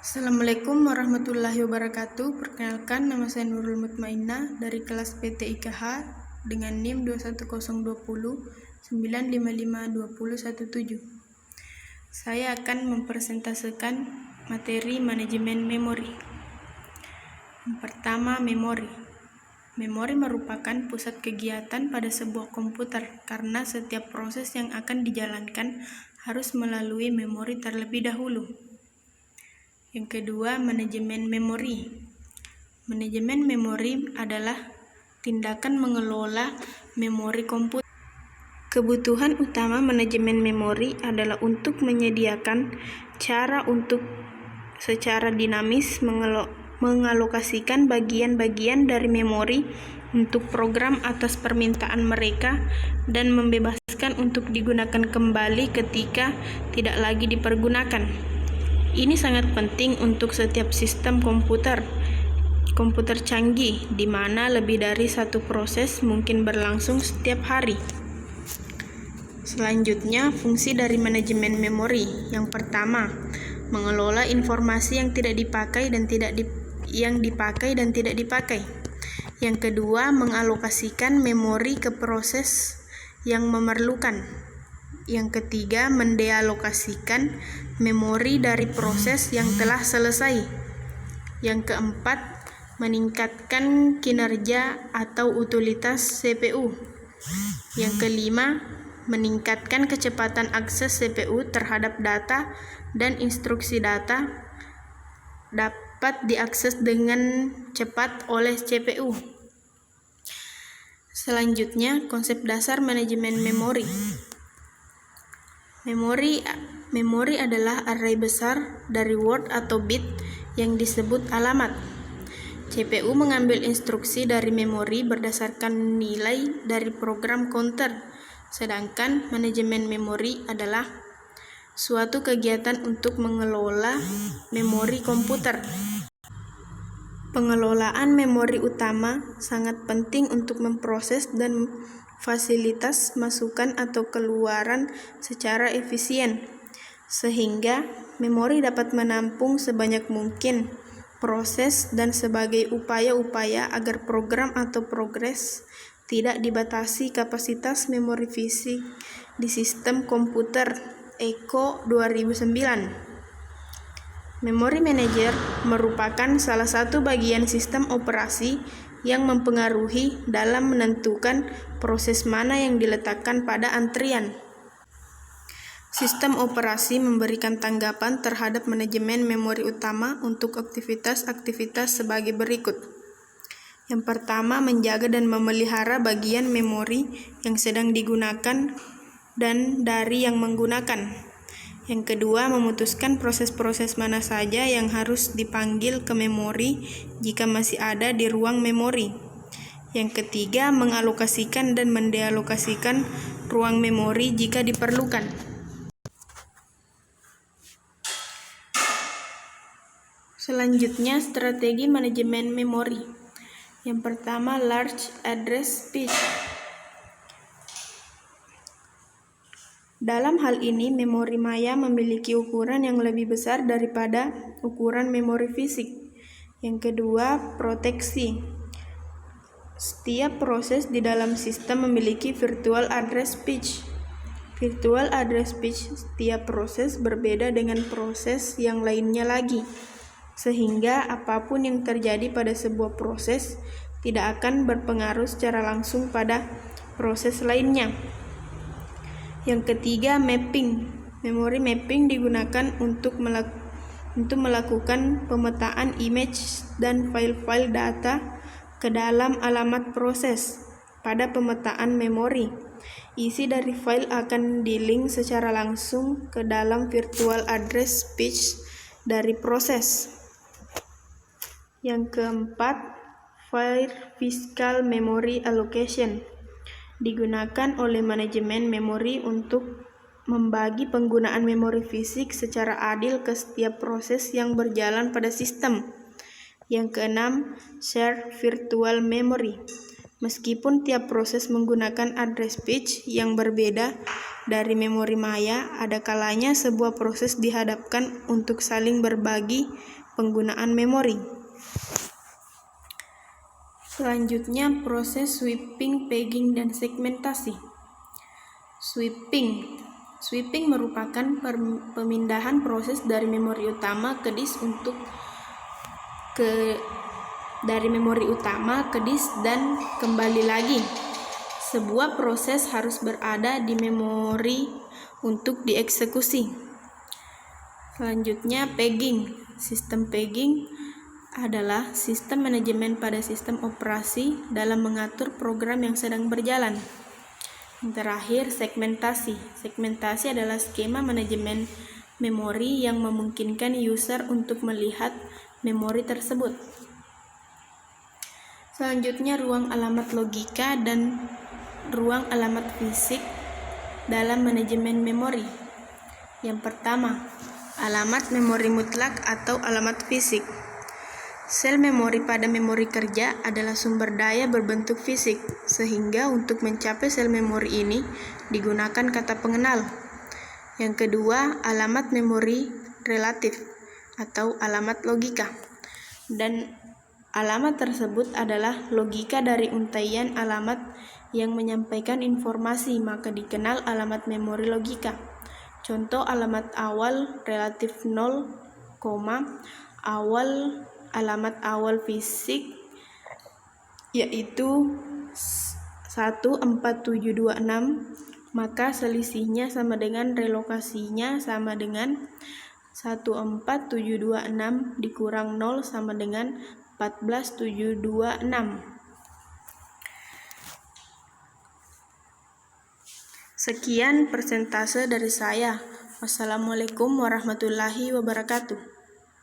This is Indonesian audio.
Assalamualaikum warahmatullahi wabarakatuh. Perkenalkan, nama saya Nurul Mutmainnah dari kelas PTIKH dengan NIM 21020 9552017. Saya akan mempresentasikan materi manajemen memori. Yang pertama, memori. Memori merupakan pusat kegiatan pada sebuah komputer karena setiap proses yang akan dijalankan harus melalui memori terlebih dahulu. Yang kedua, manajemen memori. Manajemen memori adalah tindakan mengelola memori komputer. Kebutuhan utama manajemen memori adalah untuk menyediakan cara untuk secara dinamis mengalokasikan bagian-bagian dari memori untuk program atas permintaan mereka dan membebaskan untuk digunakan kembali ketika tidak lagi dipergunakan. Ini sangat penting untuk setiap sistem komputer canggih, di mana lebih dari satu proses mungkin berlangsung setiap hari. Selanjutnya, fungsi dari manajemen memori. Yang pertama, mengelola informasi yang dipakai dan tidak dipakai. Yang kedua, mengalokasikan memori ke proses yang memerlukan. Yang ketiga, mendealokasikan memori dari proses yang telah selesai. Yang keempat, meningkatkan kinerja atau utilitas CPU. Yang kelima, meningkatkan kecepatan akses CPU terhadap data dan instruksi data dapat diakses dengan cepat oleh CPU. Selanjutnya, konsep dasar manajemen memori. Memori adalah array besar dari word atau bit yang disebut alamat. CPU mengambil instruksi dari memori berdasarkan nilai dari program counter, sedangkan manajemen memori adalah suatu kegiatan untuk mengelola memori komputer. Pengelolaan memori utama sangat penting untuk memproses dan fasilitas masukan atau keluaran secara efisien, sehingga memori dapat menampung sebanyak mungkin proses dan sebagai upaya-upaya agar program atau progres tidak dibatasi kapasitas memori fisik di sistem komputer ISO 2009. Memory Manager merupakan salah satu bagian sistem operasi yang mempengaruhi dalam menentukan proses mana yang diletakkan pada antrian. Sistem operasi memberikan tanggapan terhadap manajemen memori utama untuk aktivitas-aktivitas sebagai berikut. Yang pertama, menjaga dan memelihara bagian memori yang sedang digunakan dan dari yang menggunakan. Yang kedua, memutuskan proses-proses mana saja yang harus dipanggil ke memori jika masih ada di ruang memori. Yang ketiga, mengalokasikan dan mendealokasikan ruang memori jika diperlukan. Selanjutnya, strategi manajemen memori. Yang pertama, large address space. Dalam hal ini, memori maya memiliki ukuran yang lebih besar daripada ukuran memori fisik. Yang kedua, proteksi. Setiap proses di dalam sistem memiliki virtual address space. Virtual address space setiap proses berbeda dengan proses yang lainnya lagi, sehingga apapun yang terjadi pada sebuah proses tidak akan berpengaruh secara langsung pada proses lainnya. Yang ketiga, mapping. Memory mapping digunakan untuk melakukan pemetaan image dan file-file data ke dalam alamat proses. Pada pemetaan memori, isi dari file akan di-link secara langsung ke dalam virtual address space dari proses. Yang keempat, file physical memory allocation. Digunakan oleh manajemen memori untuk membagi penggunaan memori fisik secara adil ke setiap proses yang berjalan pada sistem. Yang keenam, shared virtual memory. Meskipun tiap proses menggunakan address space yang berbeda, dari memori maya, ada kalanya sebuah proses dihadapkan untuk saling berbagi penggunaan memori. Selanjutnya, proses sweeping, pegging, dan segmentasi. Sweeping merupakan pemindahan proses dari memori utama ke disk dari memori utama ke disk dan kembali lagi. Sebuah proses harus berada di memori untuk dieksekusi. Selanjutnya, pegging. Sistem pegging adalah sistem manajemen pada sistem operasi dalam mengatur program yang sedang berjalan. Yang terakhir, segmentasi. Segmentasi adalah skema manajemen memori yang memungkinkan user untuk melihat memori tersebut. Selanjutnya, ruang alamat logika dan ruang alamat fisik dalam manajemen memori. Yang pertama, alamat memori mutlak atau alamat fisik. Sel memori pada memori kerja adalah sumber daya berbentuk fisik, sehingga untuk mencapai sel memori ini digunakan kata pengenal. Yang kedua, alamat memori relatif atau alamat logika. Dan alamat tersebut adalah logika dari untaian alamat yang menyampaikan informasi, maka dikenal alamat memori logika. Contoh alamat awal relatif 0, alamat awal fisik yaitu 14726, maka selisihnya sama dengan relokasinya sama dengan 14726 dikurang 0 sama dengan 14726. Sekian persentase dari saya. Wassalamualaikum warahmatullahi wabarakatuh.